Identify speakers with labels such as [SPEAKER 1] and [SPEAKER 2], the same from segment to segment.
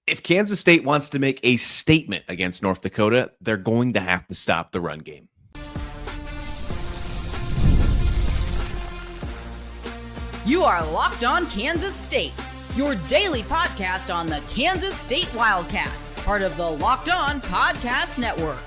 [SPEAKER 1] If Kansas State wants to make a statement against North Dakota, they're going to have to stop the run game.
[SPEAKER 2] You are Locked On Kansas State, your daily podcast on the Kansas State Wildcats, part of the Locked On Podcast Network,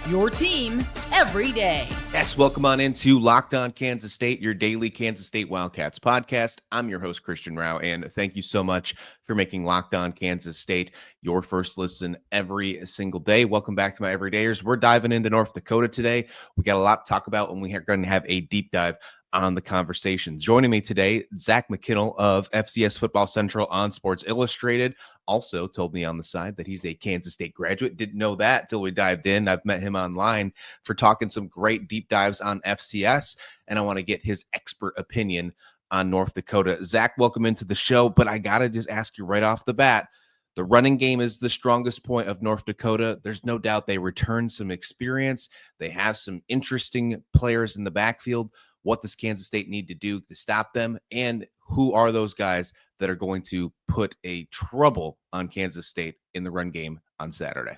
[SPEAKER 2] your team every day.
[SPEAKER 1] Yes, welcome on into Locked On Kansas State, your daily Kansas State Wildcats podcast. I'm your host, Christian Rao, and thank you so much for making Locked On Kansas State your first listen every single day. Welcome back to my everydayers. We're diving into North Dakota today. We got a lot to talk about, and we are going to have a deep dive on the conversation. Joining me today, Zach McKinnell of FCS Football Central on Sports Illustrated. Also told me on the side that he's a Kansas State graduate. Didn't know that till we dived in. I've met him online for talking some great deep dives on FCS, and I want to get his expert opinion on North Dakota. Zach, welcome into the show, but I got to just ask you right off the bat, the running game is the strongest point of North Dakota. There's no doubt they return some experience. They have some interesting players in the backfield. What does Kansas State need to do to stop them? And who are those guys that are going to put a trouble on Kansas State in the run game on Saturday?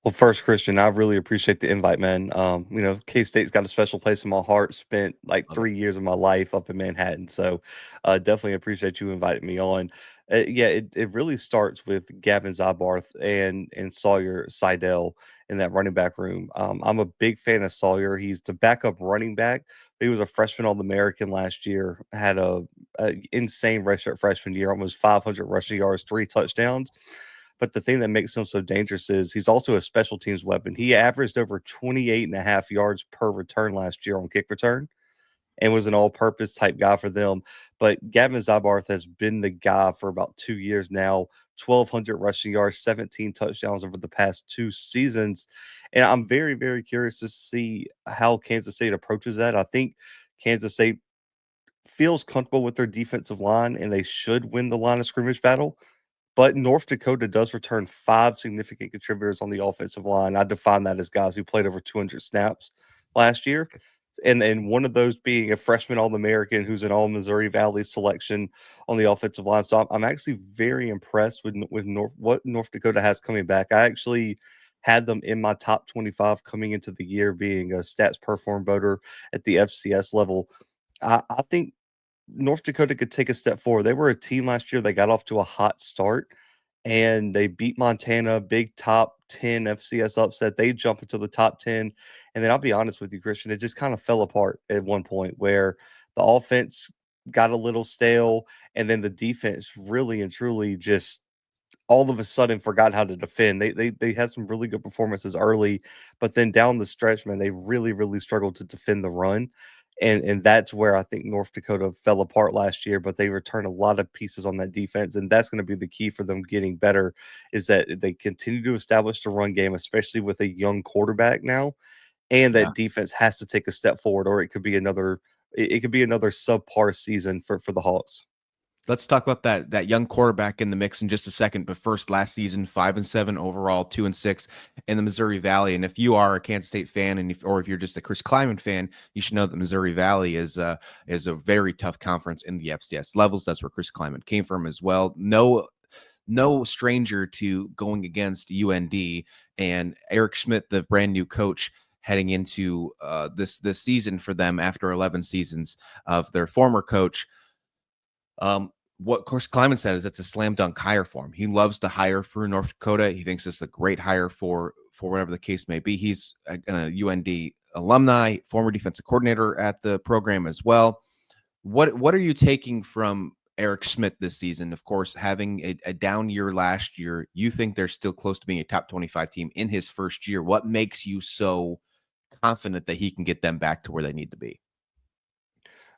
[SPEAKER 3] Well, first, Christian, I really appreciate the invite, man. K-State's got a special place in my heart. Spent like 3 years of my life up in Manhattan. So definitely appreciate you inviting me on. It really starts with Gavin, Zebarth and Sawyer, Sidel in that running back room. I'm a big fan of Sawyer. He's the backup running back. He was a freshman All-American last year, had a insane redshirt freshman year, almost 500 rushing yards, 3 touchdowns. But the thing that makes him so dangerous is he's also a special teams weapon. He averaged over 28.5 yards per return last year on kick return and was an all-purpose type guy for them. But Gavin Zebarth has been the guy for about 2 years now, 1,200 rushing yards, 17 touchdowns over the past 2 seasons. And I'm very, very curious to see how Kansas State approaches that. I think Kansas State feels comfortable with their defensive line, and they should win the line of scrimmage battle. But North Dakota does return 5 significant contributors on the offensive line. I define that as guys who played over 200 snaps last year. And one of those being a freshman All-American who's an All-Missouri Valley selection on the offensive line. So I'm actually very impressed with what North Dakota has coming back. I actually had them in my top 25 coming into the year, being a stats per form voter at the FCS level. I think North Dakota could take a step forward. They were a team last year that got off to a hot start, and they beat Montana, big top 10 FCS upset. They jump into the top 10. And then I'll be honest with you, Christian, it just kind of fell apart at one point where the offense got a little stale, and then the defense really and truly just all of a sudden forgot how to defend. They had some really good performances early, but then down the stretch, man, they really, really struggled to defend the run. And that's where I think North Dakota fell apart last year, but they returned a lot of pieces on that defense, and that's going to be the key for them getting better, is that they continue to establish the run game, especially with a young quarterback now, and that defense has to take a step forward, or it could be another subpar season for the Hawks.
[SPEAKER 1] Let's talk about that young quarterback in the mix in just a second. But first, last season, 5-7 overall, 2-6 in the Missouri Valley. And if you are a Kansas State fan, or if you're just a Chris Kleiman fan, you should know that Missouri Valley is a very tough conference in the FCS levels. That's where Chris Kleiman came from as well. No stranger to going against UND and Eric Schmidt, the brand new coach, heading into this season for them after 11 seasons of their former coach. What Chris Kleiman said is it's a slam dunk hire for him. He loves to hire for North Dakota. He thinks it's a great hire for whatever the case may be. He's a UND alumni, former defensive coordinator at the program as well. What are you taking from Eric Schmidt this season? Of course, having a down year last year, you think they're still close to being a top 25 team in his first year. What makes you so confident that he can get them back to where they need to be?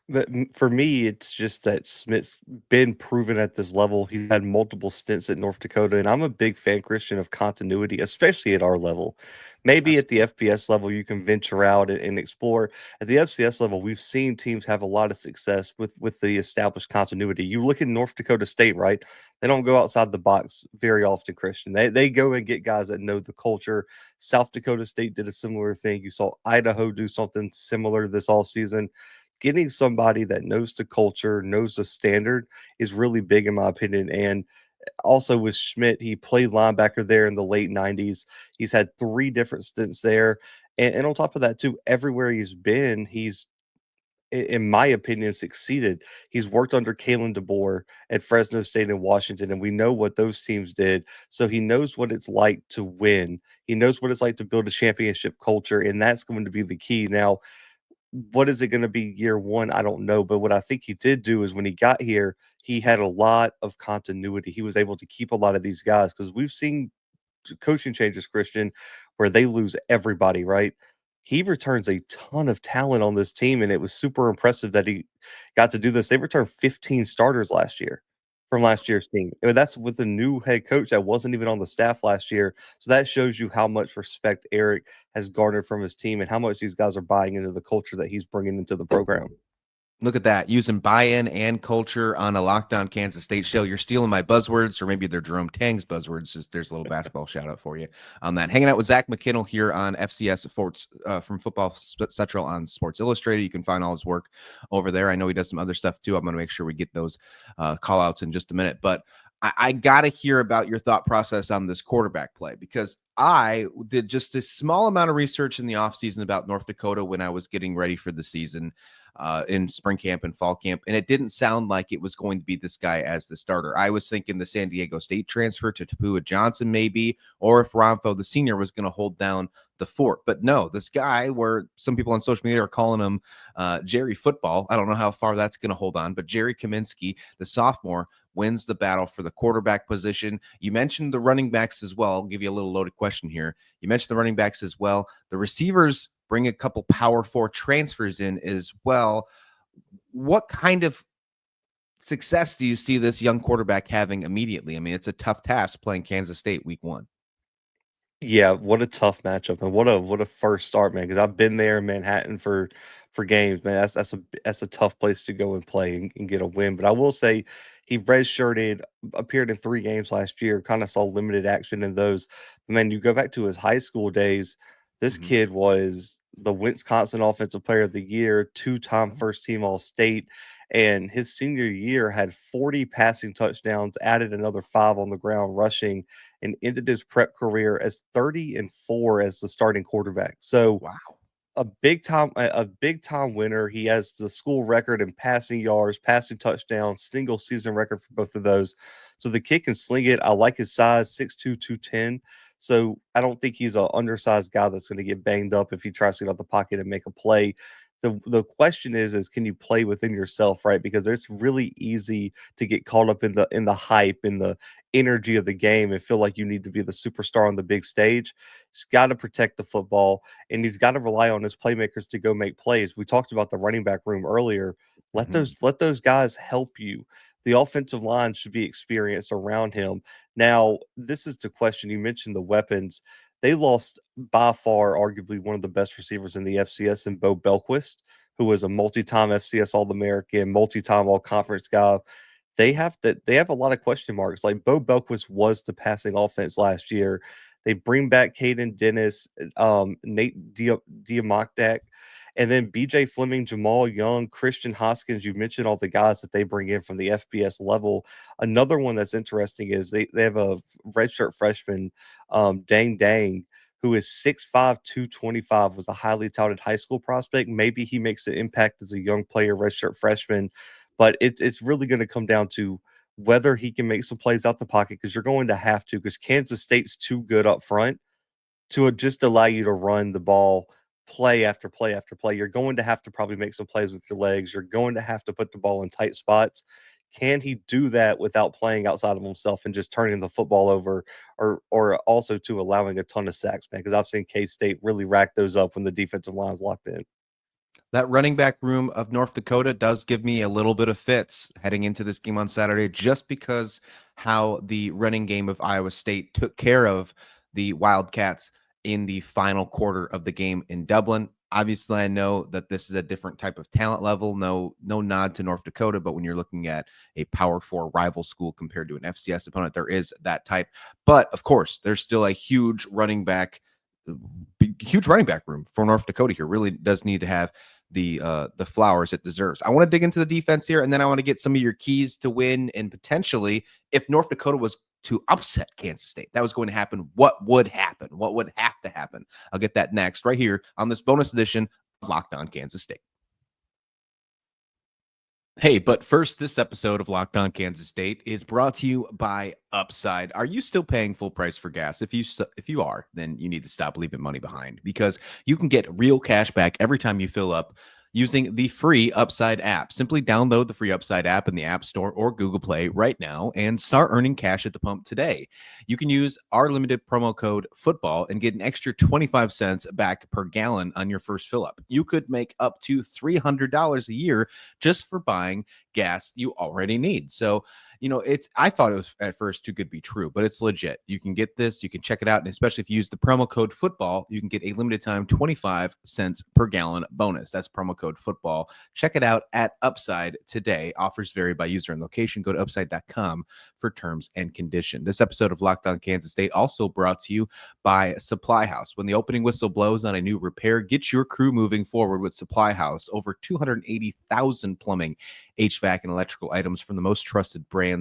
[SPEAKER 3] But for me, it's just that Smith's been proven at this level. He's had multiple stints at North Dakota, and I'm a big fan, Christian, of continuity, especially at our level. Maybe at the FBS level, you can venture out and explore. At the FCS level, we've seen teams have a lot of success with the established continuity. You look at North Dakota State, right? They don't go outside the box very often, Christian. They go and get guys that know the culture. South Dakota State did a similar thing. You saw Idaho do something similar this offseason. Getting somebody that knows the culture, knows the standard is really big in my opinion. And Also with Schmidt, he played linebacker there in the late 90s. He's had 3 different stints there. And on top of that, too, everywhere he's been, he's, in my opinion, succeeded. He's worked under Kalen DeBoer at Fresno State and Washington, and we know what those teams did. So he knows what it's like to win. He knows what it's like to build a championship culture, and that's going to be the key. Now, what is it going to be year one? I don't know. But what I think he did do is when he got here, he had a lot of continuity. He was able to keep a lot of these guys because we've seen coaching changes, Christian, where they lose everybody, right? He returns a ton of talent on this team, and it was super impressive that he got to do this. They returned 15 starters last year from last year's team. I mean, that's with a new head coach that wasn't even on the staff last year. So that shows you how much respect Eric has garnered from his team and how much these guys are buying into the culture that he's bringing into the program.
[SPEAKER 1] Look at that, using buy-in and culture on a Locked On Kansas State show. You're stealing my buzzwords, or maybe they're Jerome Tang's buzzwords. Just, there's a little basketball shout out for you on that. Hanging out with Zach McKinnell here on FCS Sports from Football Central on Sports Illustrated. You can find all his work over there. I know he does some other stuff too. I'm going to make sure we get those call outs in just a minute, but I got to hear about your thought process on this quarterback play, because I did just a small amount of research in the offseason about North Dakota when I was getting ready for the season in spring camp and fall camp, and it didn't sound like it was going to be this guy as the starter. I was thinking the San Diego State transfer to Tapua Johnson maybe, or if Ronfo the senior was going to hold down the fort. But no, this guy, where some people on social media are calling him Jerry Football, I don't know how far that's going to hold on, but Jerry Kaminski, the sophomore, wins the battle for the quarterback position. You mentioned the running backs as well. I'll give you a little loaded question here. You mentioned the running backs as well. The receivers bring a couple Power 4 transfers in as well. What kind of success do you see this young quarterback having immediately? I mean, it's a tough task playing Kansas State week 1.
[SPEAKER 3] Yeah, what a tough matchup, and what a first start, man. Because I've been there in Manhattan for games, man. That's a tough place to go and play and get a win. But I will say, he redshirted, appeared in 3 games last year. Kind of saw limited action in those. Man, you go back to his high school days. This kid was the Wisconsin Offensive Player of the Year, 2-time first team All State, and his senior year had 40 passing touchdowns, added another 5 on the ground rushing, and ended his prep career as 30-4 as the starting quarterback. So
[SPEAKER 1] Wow.
[SPEAKER 3] a big time winner. He has the school record in passing yards, passing touchdowns, single season record for both of those. So the kid can sling it. I like his size, 6'2", 210. So I don't think he's an undersized guy that's going to get banged up if he tries to get out the pocket and make a play. The question is can you play within yourself, right? Because it's really easy to get caught up in the hype, in the energy of the game, and feel like you need to be the superstar on the big stage. He's got to protect the football, and he's got to rely on his playmakers to go make plays. We talked about the running back room earlier. Let those guys help you. The offensive line should be experienced around him. Now, this is the question. You mentioned the weapons. They lost by far, arguably one of the best receivers in the FCS in Bo Belquist, who was a multi-time FCS All-American, multi-time All-Conference guy. They have a lot of question marks. Like, Bo Belquist was the passing offense last year. They bring back Caden Dennis, Nate Diamokdak, and then BJ Fleming, Jamal Young, Christian Hoskins. You mentioned all the guys that they bring in from the FBS level. Another one that's interesting is they have a redshirt freshman, Dang, who is 6'5", 225, was a highly touted high school prospect. Maybe he makes an impact as a young player, redshirt freshman, but it's really going to come down to whether he can make some plays out the pocket, because you're going to have to, because Kansas State's too good up front to just allow you to run the ball play after play after play. You're going to have to probably make some plays with your legs. You're going to have to put the ball in tight spots. Can he do that without playing outside of himself and just turning the football over, or also to allowing a ton of sacks, man? Because I've seen K-State really rack those up when the defensive line's locked in.
[SPEAKER 1] That running back room of North Dakota does give me a little bit of fits heading into this game on Saturday, just because how the running game of Iowa State took care of the Wildcats in the final quarter of the game in Dublin. Obviously, I know that this is a different type of talent level. No nod to North Dakota, but when you're looking at a Power 4 rival school compared to an FCS opponent, there is that type. But of course, there's still a huge running back room for North Dakota here. Really does need to have the flowers it deserves. I want to dig into the defense here, and then I want to get some of your keys to win, and potentially if North Dakota was to upset Kansas State, that was going to happen. What would happen? What would have to happen? I'll get that next right here on this bonus edition of Locked On Kansas State. Hey, but first, this episode of Locked On Kansas State is brought to you by Upside. Are you still paying full price for gas? If you are, then you need to stop leaving money behind, because you can get real cash back every time you fill up using the free Upside app. Simply download the free Upside app in the App Store or Google Play right now and start earning cash at the pump today. You can use our limited promo code FOOTBALL and get an extra 25 cents back per gallon on your first fill up. You could make up to $300 a year just for buying gas you already need. So, I thought it was at first too good to be true, but it's legit. You can get this, you can check it out, and especially if you use the promo code FOOTBALL, you can get a limited time 25 cents per gallon bonus. That's promo code FOOTBALL. Check it out at Upside today. Offers vary by user and location. Go to upside.com for terms and condition. This episode of Locked On Kansas State also brought to you by Supply House. When the opening whistle blows on a new repair, get your crew moving forward with Supply House. Over 280,000 plumbing, HVAC, and electrical items from the most trusted brands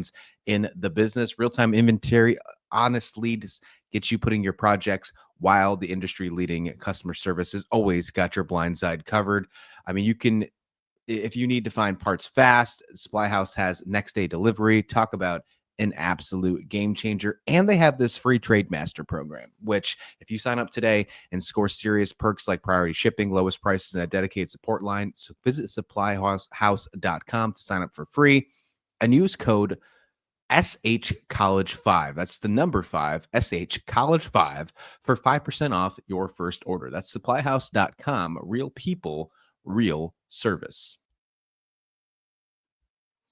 [SPEAKER 1] in the business. Real-time inventory, honest leads, get you putting your projects, while the industry-leading customer service has always got your blind side covered. I mean, you can, if you need to find parts fast, Supply House has next-day delivery. Talk about an absolute game changer. And they have this free Trade Master program, which if you sign up today and score serious perks like priority shipping, lowest prices, and a dedicated support line, so visit supplyhouse.com to sign up for free and use code SHCollege5. That's the number 5, SHCollege5 for 5% off your first order. That's supplyhouse.com. Real people, real service.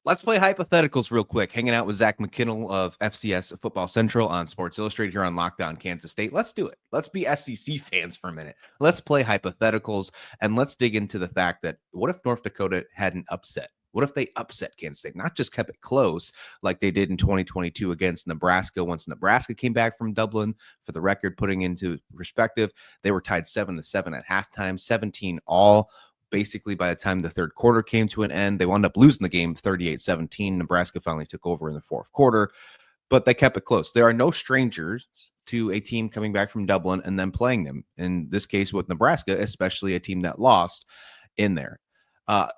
[SPEAKER 1] Let's play hypotheticals real quick. Hanging out with Zach McKinnell of FCS Football Central on Sports Illustrated here on Locked On Kansas State. Let's do it. Let's be SEC fans for a minute. Let's play hypotheticals, and let's dig into the fact that what if North Dakota had an upset? What if they upset Kansas State? Not just kept it close like they did in 2022 against Nebraska. Once Nebraska came back from Dublin, for the record, putting into perspective, they were tied 7-7 at halftime, 17 all. Basically, by the time the third quarter came to an end, they wound up losing the game 38-17. Nebraska finally took over in the fourth quarter, but they kept it close. There are no strangers to a team coming back from Dublin and then playing them. In this case with Nebraska, especially a team that lost in there.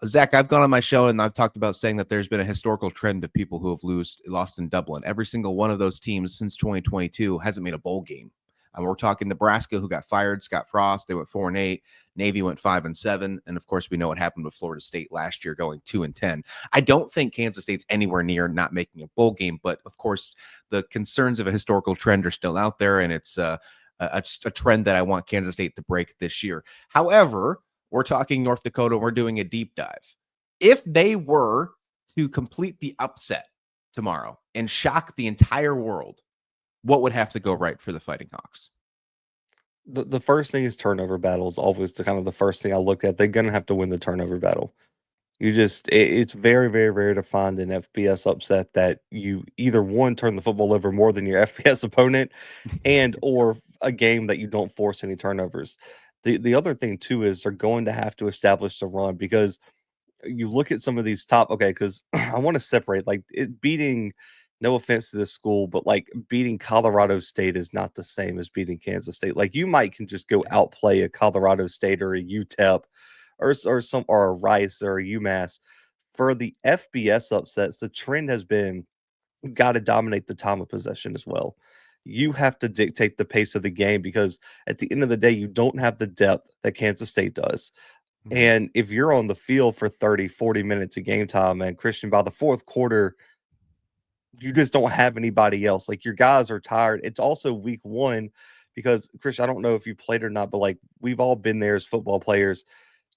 [SPEAKER 1] Zach, I've gone on my show and I've talked about saying that there's been a historical trend of people who have lost in Dublin. Every single one of those teams since 2022 hasn't made a bowl game. We're talking Nebraska, who got fired, Scott Frost. They went 4-8. Navy went 5-7. And of course, we know what happened with Florida State last year, going 2-10. I don't think Kansas State's anywhere near not making a bowl game, but of course, the concerns of a historical trend are still out there, and it's a trend that I want Kansas State to break this year. However, we're talking North Dakota. We're doing a deep dive. If they were to complete the upset tomorrow and shock the entire world, what would have to go right for the Fighting Hawks?
[SPEAKER 3] The first thing is turnover battles. Always the first thing I look at. They're going to have to win the turnover battle. It's very, very rare to find an FBS upset that you either one, turn the football over more than your FBS opponent, and or a game that you don't force any turnovers. The other thing too is they're going to have to establish the run, because you look at some of these top, because I want to separate beating, no offense to this school, but beating Colorado State is not the same as beating Kansas State. You might can just go outplay a Colorado State or a UTEP or a Rice or a UMass. For the FBS upsets, the trend has been you've got to dominate the time of possession as well. You have to dictate the pace of the game, because at the end of the day, you don't have the depth that Kansas State does. And if you're on the field for 30, 40 minutes of game time, and Christian, by the fourth quarter, you just don't have anybody else. Your guys are tired. It's also week one, because Christian, I don't know if you played or not, but we've all been there as football players.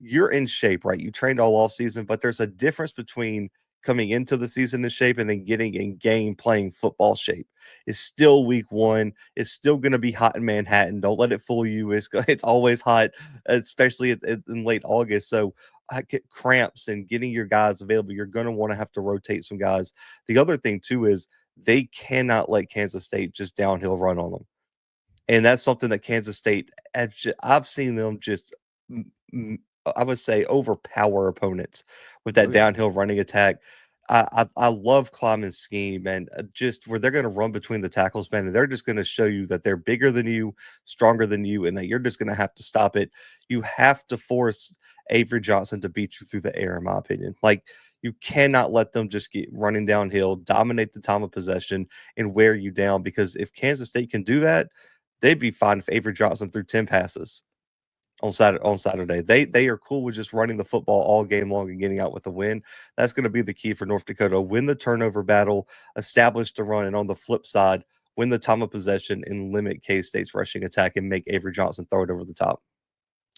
[SPEAKER 3] You're in shape, right? You trained all off season, but there's a difference between coming into the season in shape and then getting in game playing football shape. It's still week one. It's still going to be hot in Manhattan. Don't let it fool you. It's always hot, especially in late August. So I get cramps, and getting your guys available, you're going to want to have to rotate some guys. The other thing too is they cannot let Kansas State just downhill run on them. And that's something that Kansas State, I've seen them just I would say, overpower opponents with
[SPEAKER 1] Oh
[SPEAKER 3] that
[SPEAKER 1] yeah.
[SPEAKER 3] downhill running attack. I love Kleiman's scheme, and just where they're going to run between the tackles, man, and they're just going to show you that they're bigger than you, stronger than you, and that you're just going to have to stop it. You have to force Avery Johnson to beat you through the air, in my opinion. Like, you cannot let them just get running downhill, dominate the time of possession, and wear you down. Because if Kansas State can do that, they'd be fine if Avery Johnson threw 10 passes on Saturday. They are cool with just running the football all game long and getting out with a win. That's going to be the key for North Dakota. Win the turnover battle, establish the run, and on the flip side, win the time of possession and limit K-State's rushing attack and make Avery Johnson throw it over the top.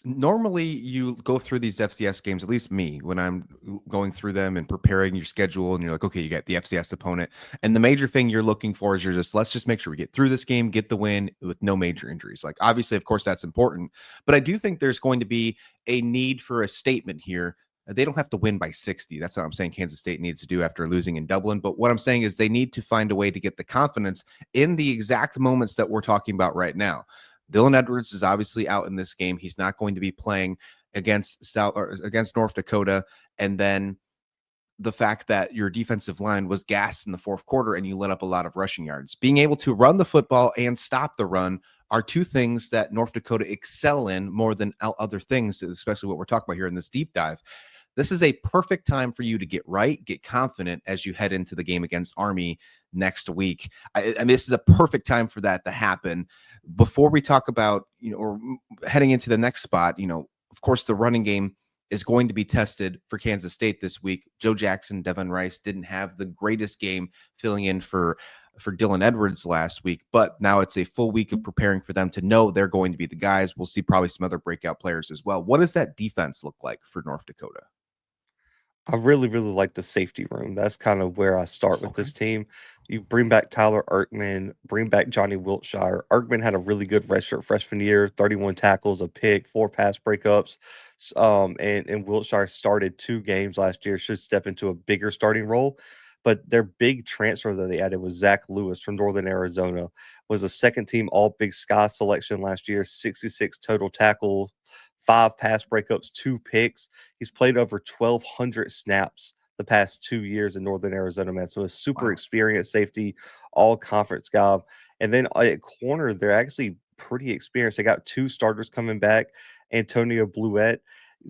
[SPEAKER 1] Normally you go through these FCS games, at least me, when I'm going through them and preparing your schedule, and you're like, okay, you got the FCS opponent, and the major thing you're looking for is let's just make sure we get through this game, get the win with no major injuries. Like, obviously, of course, that's important, but I do think there's going to be a need for a statement here. They don't have to win by 60. That's what I'm saying Kansas State needs to do after losing in Dublin. But what I'm saying is they need to find a way to get the confidence in the exact moments that we're talking about right now. Dylan Edwards is obviously out in this game. He's not going to be playing against North Dakota. And then the fact that your defensive line was gassed in the fourth quarter and you let up a lot of rushing yards. Being able to run the football and stop the run are two things that North Dakota excel in more than other things, especially what we're talking about here in this deep dive. This is a perfect time for you to get right, get confident as you head into the game against Army next week. I mean, this is a perfect time for that to happen. Before we talk about, or heading into the next spot, of course, the running game is going to be tested for Kansas State this week. Joe Jackson, Devin Rice didn't have the greatest game filling in for Dylan Edwards last week, but now it's a full week of preparing for them to know they're going to be the guys. We'll see probably some other breakout players as well. What does that defense look like for North Dakota?
[SPEAKER 3] I really, really like the safety room. That's kind of where I start with
[SPEAKER 1] Okay.
[SPEAKER 3] this team. You bring back Tyler Erkman, bring back Johnny Wiltshire. Erkman had a really good redshirt freshman year, 31 tackles, a pick, 4 pass breakups. And Wiltshire started 2 games last year, should step into a bigger starting role. But their big transfer that they added was Zach Lewis from Northern Arizona, was a second team All Big Sky selection last year, 66 total tackles, 5 pass breakups, 2 picks. He's played over 1,200 snaps the past 2 years in Northern Arizona, man. So a super
[SPEAKER 1] Wow.
[SPEAKER 3] experienced safety, all conference guy. And then at corner, they're actually pretty experienced. They got 2 starters coming back. Antonio Bluette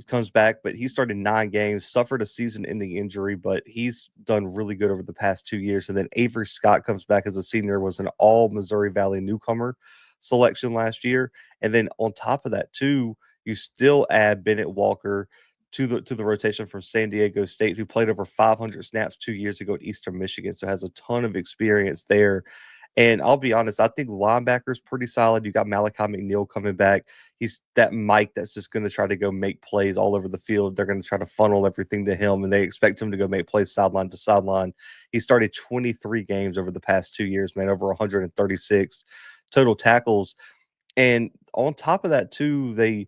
[SPEAKER 3] comes back, but he started 9 games, suffered a season-ending injury, but he's done really good over the past 2 years. And then Avery Scott comes back as a senior, was an all Missouri Valley newcomer selection last year. And then on top of that, too, you still add Bennett Walker to the rotation from San Diego State, who played over 500 snaps 2 years ago at Eastern Michigan, so has a ton of experience there. And I'll be honest, I think linebacker's pretty solid. You got Malachi McKinnell coming back. He's that Mike that's just going to try to go make plays all over the field. They're going to try to funnel everything to him, and they expect him to go make plays sideline to sideline. He started 23 games over the past 2 years, man, over 136 total tackles. And on top of that, too, they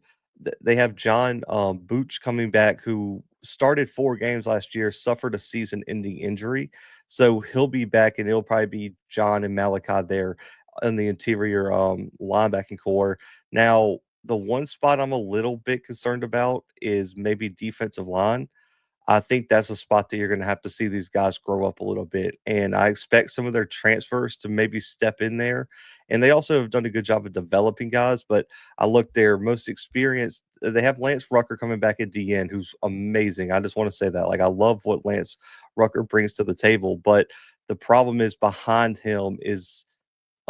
[SPEAKER 3] have John Booch coming back, who started 4 games last year, suffered a season-ending injury. So he'll be back, and it'll probably be John and Malachi there in the interior linebacking core. Now, the one spot I'm a little bit concerned about is maybe defensive line. I think that's a spot that you're going to have to see these guys grow up a little bit. And I expect some of their transfers to maybe step in there. And they also have done a good job of developing guys. But I look their most experienced. They have Lance Rucker coming back at DN, who's amazing. I just want to say that. Like, I love what Lance Rucker brings to the table. But the problem is behind him is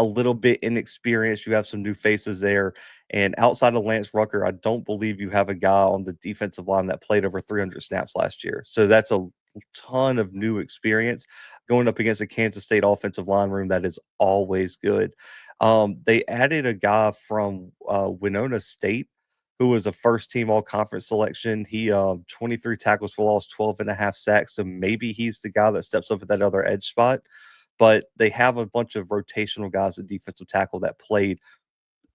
[SPEAKER 3] a little bit inexperienced. You have some new faces there. And outside of Lance Rucker, I don't believe you have a guy on the defensive line that played over 300 snaps last year. So that's a ton of new experience going up against a Kansas State offensive line room that is always good. They added a guy from Winona State who was a first team all conference selection. He 23 tackles for loss, 12 and a half sacks. So maybe he's the guy that steps up at that other edge spot. But they have a bunch of rotational guys at defensive tackle that played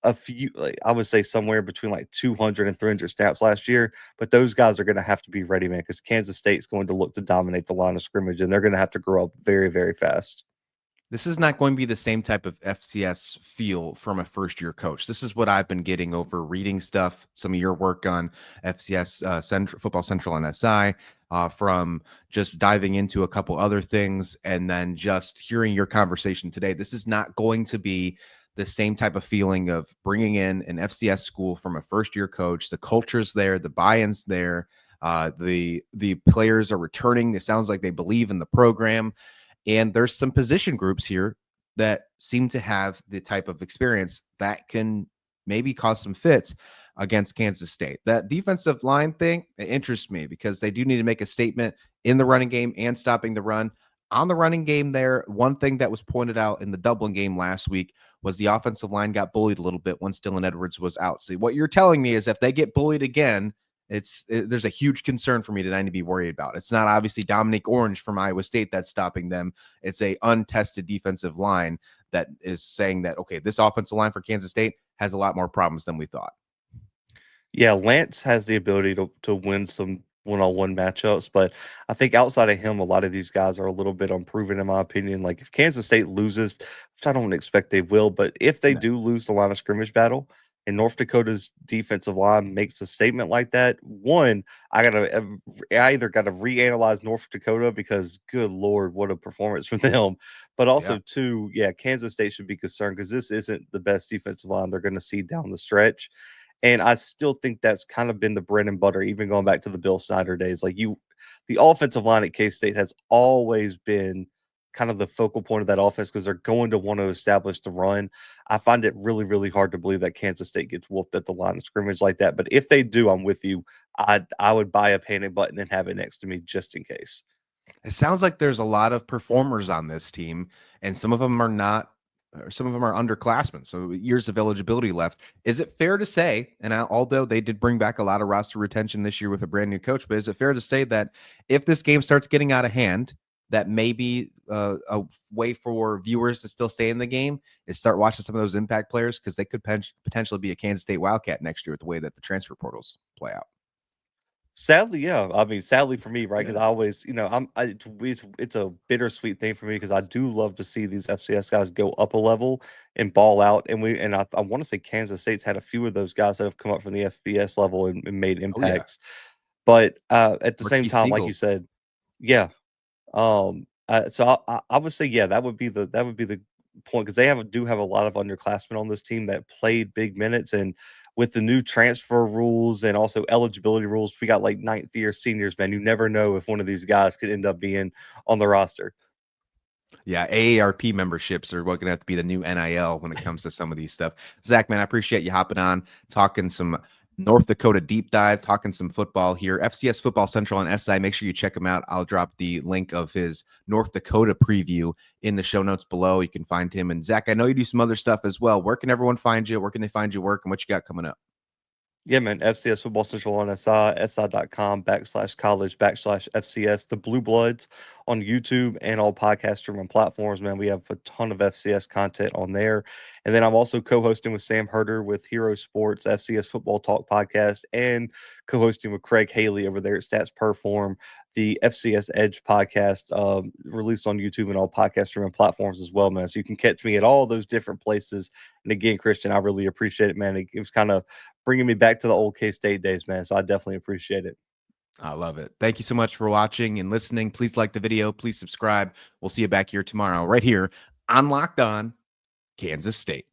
[SPEAKER 3] a few, like, I would say somewhere between like 200 and 300 snaps last year. But those guys are going to have to be ready, man, because Kansas State's going to look to dominate the line of scrimmage, and they're going to have to grow up very, very fast.
[SPEAKER 1] This is not going to be the same type of FCS feel from a first-year coach. This is what I've been getting over reading stuff, some of your work on FCS, Football Central and SI, from just diving into a couple other things, and then just hearing your conversation today. This is not going to be the same type of feeling of bringing in an FCS school from a first-year coach. The culture's there, the buy-in's there, the players are returning. It sounds like they believe in the program. And there's some position groups here that seem to have the type of experience that can maybe cause some fits against Kansas State. That defensive line thing, it interests me because they do need to make a statement in the running game and stopping the run. On the running game there, one thing that was pointed out in the Dublin game last week was the offensive line got bullied a little bit when Dylan Edwards was out. So what you're telling me is if they get bullied again, there's a huge concern for me that I need to be worried about. It's not obviously Dominic Orange from Iowa State that's stopping them. It's a untested defensive line that is saying that, okay, this offensive line for Kansas State has a lot more problems than we thought.
[SPEAKER 3] Yeah, Lance has the ability to win some one-on-one matchups, but I think outside of him, a lot of these guys are a little bit unproven in my opinion. Like if Kansas State loses, which I don't expect they will, but if they do lose the line of scrimmage battle and North Dakota's defensive line makes a statement like that, one, I either gotta reanalyze North Dakota because good Lord, what a performance from them. But also two, Kansas State should be concerned because this isn't the best defensive line they're gonna see down the stretch. And I still think that's kind of been the bread and butter, even going back to the Bill Snyder days. The offensive line at K-State has always been kind of the focal point of that offense because they're going to want to establish the run. I find it really, really hard to believe that Kansas State gets whooped at the line of scrimmage like that. But if they do, I'm with you. I would buy a panic button and have it next to me just in case.
[SPEAKER 1] It sounds like there's a lot of performers on this team, and some of them are not, or some of them are underclassmen, so years of eligibility left. Is it fair to say, and although they did bring back a lot of roster retention this year with a brand new coach, but is it fair to say that if this game starts getting out of hand, that maybe a way for viewers to still stay in the game is start watching some of those impact players because they could potentially be a Kansas State Wildcat next year with the way that the transfer portals play out?
[SPEAKER 3] Sadly, yeah. I mean, sadly for me, right? Because I always, it's a bittersweet thing for me because I do love to see these FCS guys go up a level and ball out. And I want to say Kansas State's had a few of those guys that have come up from the FBS level and made impacts. But at the same time, like you said, yeah. So I would say, yeah, that would be the point because they do have a lot of underclassmen on this team that played big minutes, and with the new transfer rules and also eligibility rules, we got like ninth year seniors, man. You never know if one of these guys could end up being on the roster.
[SPEAKER 1] Yeah, AARP memberships are going to have to be the new NIL when it comes to some of these stuff. Zach, man, I appreciate you hopping on, talking some North Dakota deep dive, talking some football here. FCS Football Central and SI. Make sure you check him out. I'll drop the link of his North Dakota preview in the show notes below. You can find him. And Zach, I know you do some other stuff as well. Where can everyone find you? Where can they find your work and what you got coming up?
[SPEAKER 3] Yeah, man. FCS Football Central on si.com/college/FCS. The Blue Bloods on YouTube and all podcast streaming platforms, man. We have a ton of FCS content on there. And then I'm also co-hosting with Sam Herder with Hero Sports, FCS Football Talk podcast, and co-hosting with Craig Haley over there at Stats Perform, the FCS Edge podcast, released on YouTube and all podcast streaming platforms as well, man. So you can catch me at all those different places. And again, Christian, I really appreciate it, man. It was kind of bringing me back to the old K-State days, man. So I definitely appreciate it.
[SPEAKER 1] I love it. Thank you so much for watching and listening. Please like the video. Please subscribe. We'll see you back here tomorrow, right here on Locked On Kansas State.